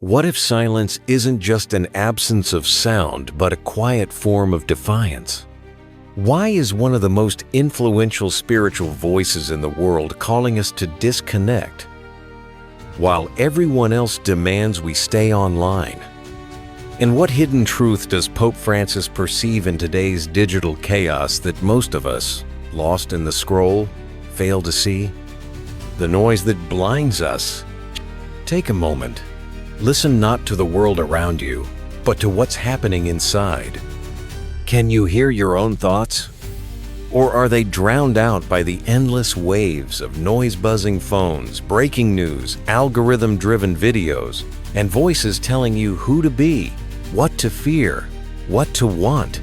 What if silence isn't just an absence of sound, but a quiet form of defiance? Why is one of the most influential spiritual voices in the world calling us to disconnect, while everyone else demands we stay online? And what hidden truth does Pope Francis perceive in today's digital chaos that most of us, lost in the scroll, fail to see? The noise that blinds us. Take a moment. Listen not to the world around you, but to what's happening inside. Can you hear your own thoughts? Or are they drowned out by the endless waves of noise-buzzing phones, breaking news, algorithm-driven videos, and voices telling you who to be, what to fear, what to want?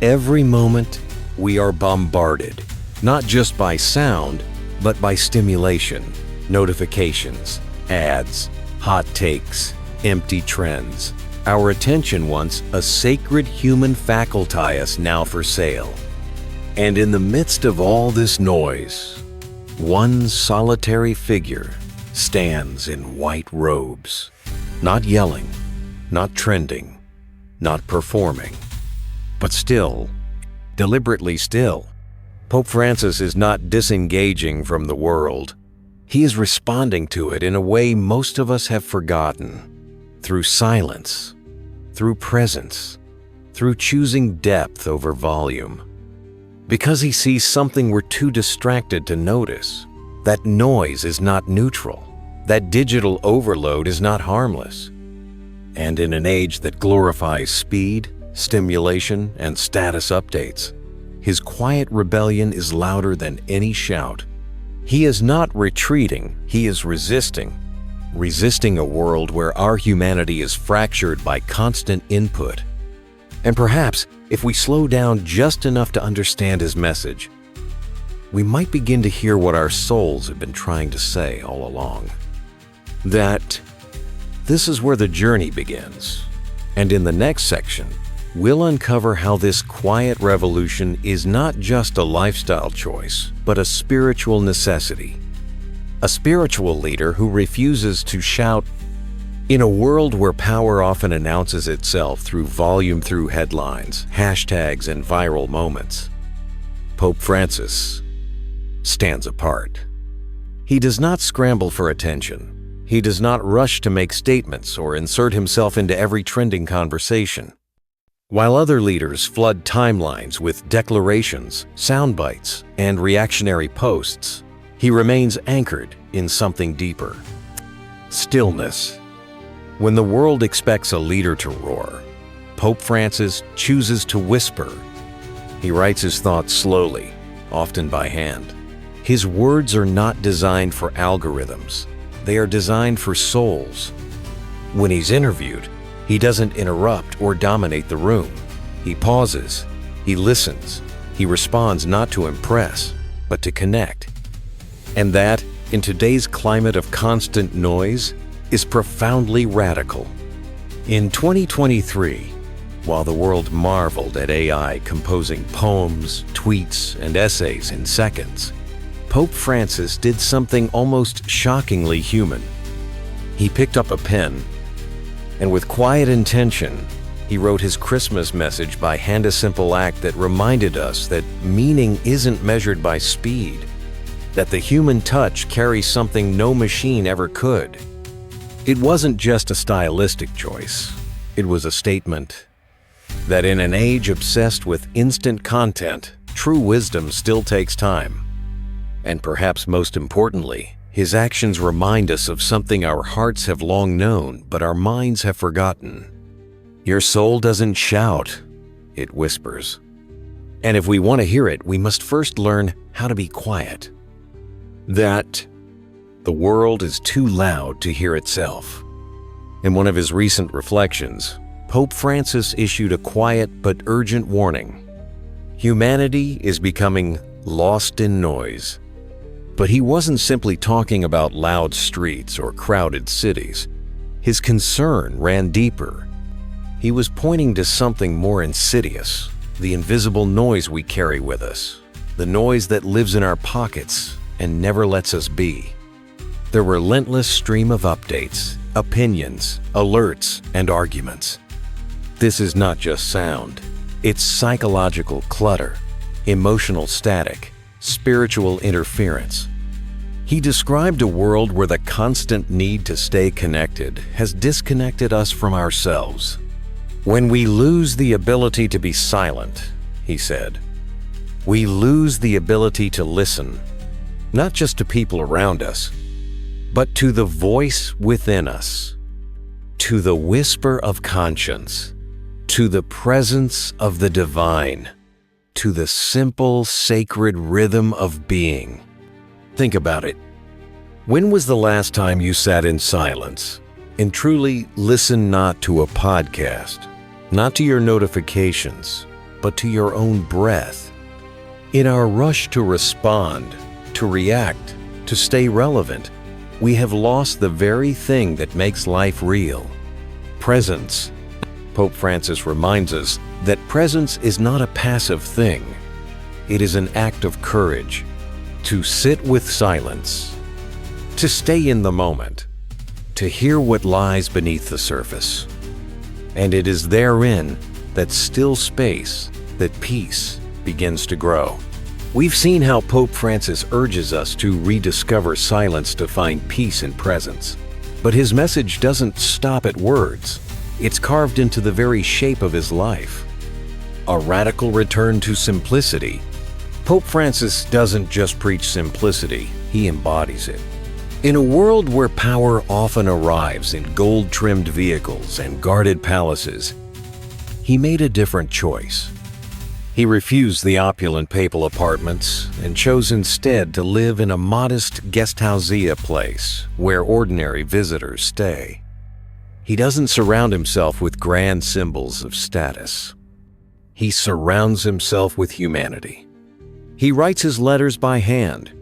Every moment, we are bombarded, not just by sound, but by stimulation, notifications, ads, hot takes, empty trends. Our attention, once a sacred human faculty, is now for sale. And in the midst of all this noise, one solitary figure stands in white robes, not yelling, not trending, not performing, but still, deliberately still. Pope Francis is not disengaging from the world. He is responding to it in a way most of us have forgotten, through silence, through presence, through choosing depth over volume. Because he sees something we're too distracted to notice. That noise is not neutral. That digital overload is not harmless. And in an age that glorifies speed, stimulation, and status updates, his quiet rebellion is louder than any shout. He is not retreating, he is resisting. Resisting a world where our humanity is fractured by constant input. And perhaps, if we slow down just enough to understand his message, we might begin to hear what our souls have been trying to say all along. That this is where the journey begins. And in the next section, we'll uncover how this quiet revolution is not just a lifestyle choice, but a spiritual necessity. A spiritual leader who refuses to shout. In a world where power often announces itself through volume, through headlines, hashtags, and viral moments, Pope Francis stands apart. He does not scramble for attention. He does not rush to make statements or insert himself into every trending conversation. While other leaders flood timelines with declarations, sound bites, and reactionary posts, he remains anchored in something deeper. Stillness. When the world expects a leader to roar, Pope Francis chooses to whisper. He writes his thoughts slowly, often by hand. His words are not designed for algorithms. They are designed for souls. When he's interviewed, he doesn't interrupt or dominate the room. He pauses, he listens, he responds not to impress, but to connect. And that, in today's climate of constant noise, is profoundly radical. In 2023, while the world marveled at AI composing poems, tweets, and essays in seconds, Pope Francis did something almost shockingly human. He picked up a pen, and with quiet intention, he wrote his Christmas message by hand, a simple act that reminded us that meaning isn't measured by speed, that the human touch carries something no machine ever could. It wasn't just a stylistic choice. It was a statement that in an age obsessed with instant content, true wisdom still takes time. And perhaps most importantly, his actions remind us of something our hearts have long known, but our minds have forgotten. Your soul doesn't shout, it whispers. And if we want to hear it, we must first learn how to be quiet. That the world is too loud to hear itself. In one of his recent reflections, Pope Francis issued a quiet but urgent warning. Humanity is becoming lost in noise. But he wasn't simply talking about loud streets or crowded cities. His concern ran deeper. He was pointing to something more insidious, the invisible noise we carry with us, the noise that lives in our pockets and never lets us be. The relentless stream of updates, opinions, alerts, and arguments. This is not just sound. It's psychological clutter, emotional static, spiritual interference. He described a world where the constant need to stay connected has disconnected us from ourselves. When we lose the ability to be silent, he said, we lose the ability to listen, not just to people around us, but to the voice within us, to the whisper of conscience, to the presence of the divine, to the simple, sacred rhythm of being. Think about it. When was the last time you sat in silence and truly listened not to a podcast, not to your notifications, but to your own breath? In our rush to respond, to react, to stay relevant, we have lost the very thing that makes life real: presence. Pope Francis reminds us that presence is not a passive thing. It is an act of courage, to sit with silence, to stay in the moment, to hear what lies beneath the surface. And it is therein, that still space, that peace begins to grow. We've seen how Pope Francis urges us to rediscover silence to find peace in presence. But his message doesn't stop at words. It's carved into the very shape of his life. A radical return to simplicity. Pope Francis doesn't just preach simplicity, he embodies it. In a world where power often arrives in gold-trimmed vehicles and guarded palaces, he made a different choice. He refused the opulent papal apartments and chose instead to live in a modest guesthousia place where ordinary visitors stay. He doesn't surround himself with grand symbols of status. He surrounds himself with humanity. He writes his letters by hand.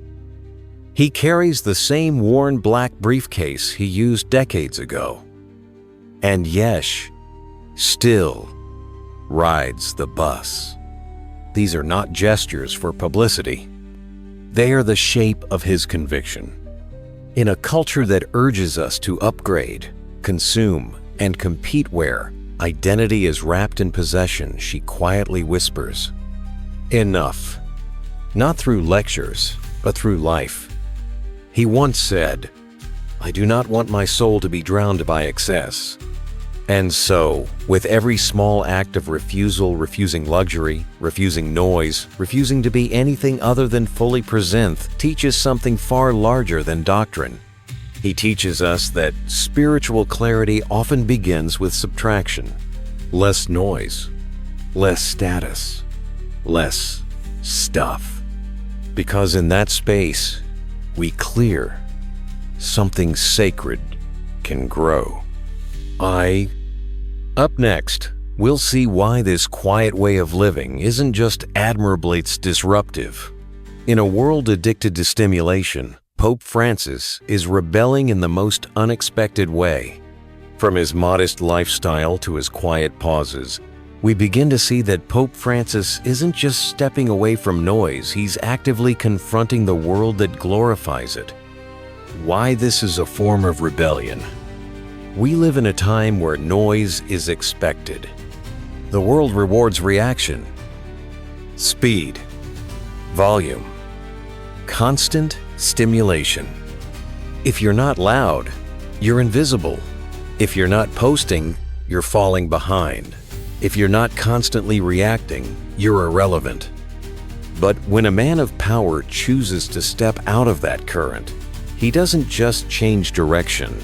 He carries the same worn black briefcase he used decades ago. And Yesh still rides the bus. These are not gestures for publicity. They are the shape of his conviction. In a culture that urges us to upgrade, consume, and compete where identity is wrapped in possession, she quietly whispers, "Enough." Not through lectures, but through life. He once said, "I do not want my soul to be drowned by excess." And so, with every small act of refusal, refusing luxury, refusing noise, refusing to be anything other than fully present, teaches something far larger than doctrine. He teaches us that spiritual clarity often begins with subtraction. Less noise, less status, less stuff. Because in that space, we clear, something sacred can grow. Up next, we'll see why this quiet way of living isn't just admirable, it's disruptive. In a world addicted to stimulation, Pope Francis is rebelling in the most unexpected way. From his modest lifestyle to his quiet pauses, we begin to see that Pope Francis isn't just stepping away from noise, he's actively confronting the world that glorifies it. Why this is a form of rebellion. We live in a time where noise is expected. The world rewards reaction, speed, volume, constant stimulation. If you're not loud, you're invisible. If you're not posting, you're falling behind. If you're not constantly reacting, you're irrelevant. But when a man of power chooses to step out of that current, he doesn't just change direction.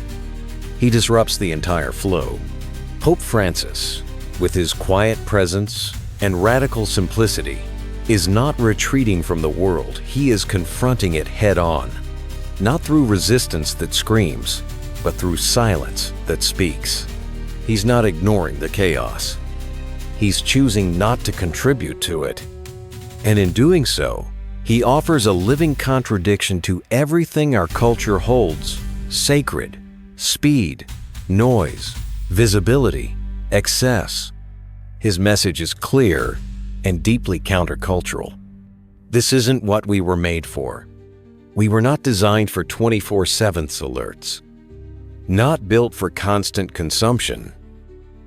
He disrupts the entire flow. Pope Francis, with his quiet presence and radical simplicity, is not retreating from the world, he is confronting it head-on. Not through resistance that screams, but through silence that speaks. He's not ignoring the chaos. He's choosing not to contribute to it. And in doing so, he offers a living contradiction to everything our culture holds: sacred, speed, noise, visibility, excess. His message is clear and deeply countercultural. This isn't what we were made for. We were not designed for 24/7 alerts. not built for constant consumption,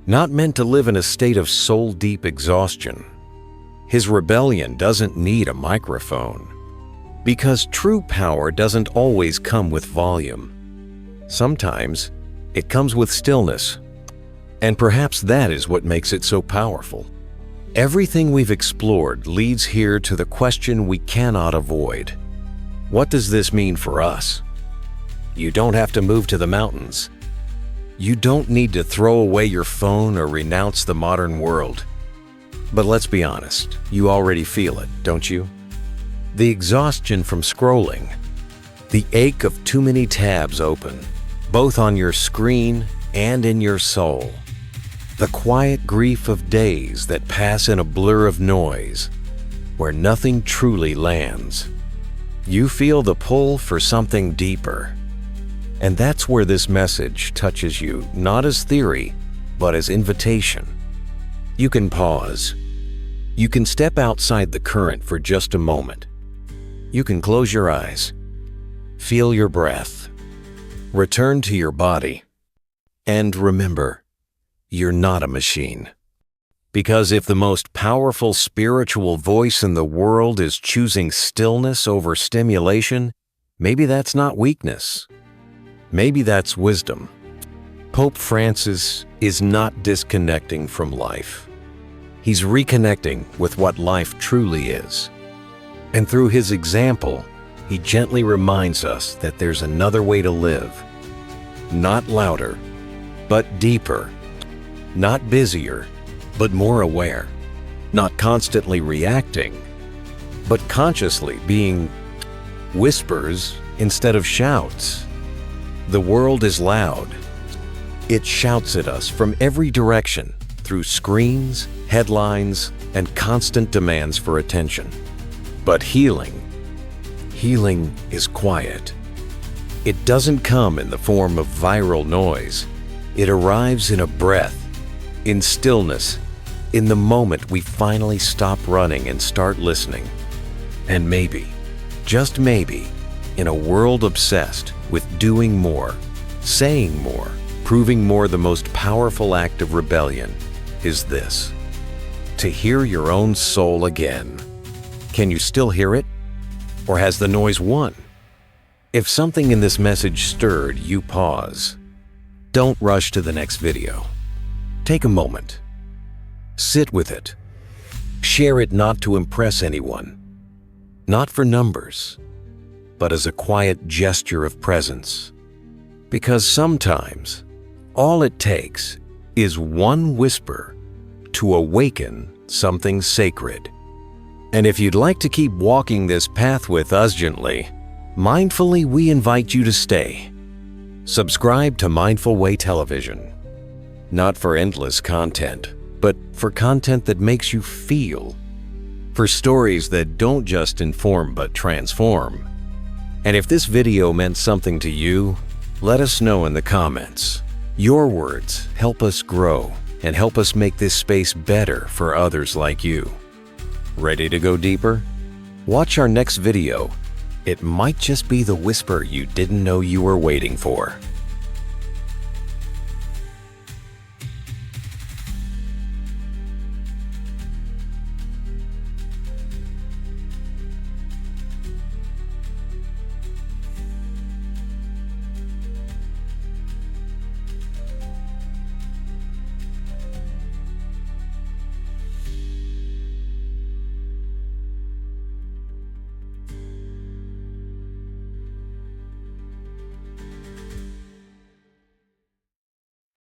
not meant to live in a state of soul-deep exhaustion. His rebellion doesn't need a microphone, because true power doesn't always come with volume. Sometimes it comes with stillness, and perhaps that is what makes it so powerful. Everything we've explored leads here to the question we cannot avoid. What does this mean for us? You don't have to move to the mountains. You don't need to throw away your phone or renounce the modern world. But let's be honest, you already feel it, don't you? The exhaustion from scrolling, the ache of too many tabs open, both on your screen and in your soul, the quiet grief of days that pass in a blur of noise, where nothing truly lands. You feel the pull for something deeper. And that's where this message touches you, not as theory, but as invitation. You can pause. You can step outside the current for just a moment. You can close your eyes. Feel your breath. Return to your body. And remember, you're not a machine. Because if the most powerful spiritual voice in the world is choosing stillness over stimulation, maybe that's not weakness. Maybe that's wisdom. Pope Francis is not disconnecting from life. He's reconnecting with what life truly is. And through his example, he gently reminds us that there's another way to live. Not louder, but deeper. Not busier, but more aware. Not constantly reacting, but consciously being whispers instead of shouts. The world is loud. It shouts at us from every direction through screens, headlines, and constant demands for attention. But healing is quiet. It doesn't come in the form of viral noise. It arrives in a breath, in stillness, in the moment we finally stop running and start listening. And maybe, just maybe, in a world obsessed with doing more, saying more, proving more, the most powerful act of rebellion is this: to hear your own soul again. Can you still hear it? Or has the noise won? If something in this message stirred you, pause. Don't rush to the next video. Take a moment. Sit with it. Share it, not to impress anyone, not for numbers, but as a quiet gesture of presence. Because sometimes all it takes is one whisper to awaken something sacred. And if you'd like to keep walking this path with us gently, mindfully, we invite you to stay. Subscribe to Mindful Way Television, not for endless content, but for content that makes you feel, for stories that don't just inform but transform. And if this video meant something to you, let us know in the comments. Your words help us grow and help us make this space better for others like you. Ready to go deeper? Watch our next video. It might just be the whisper you didn't know you were waiting for.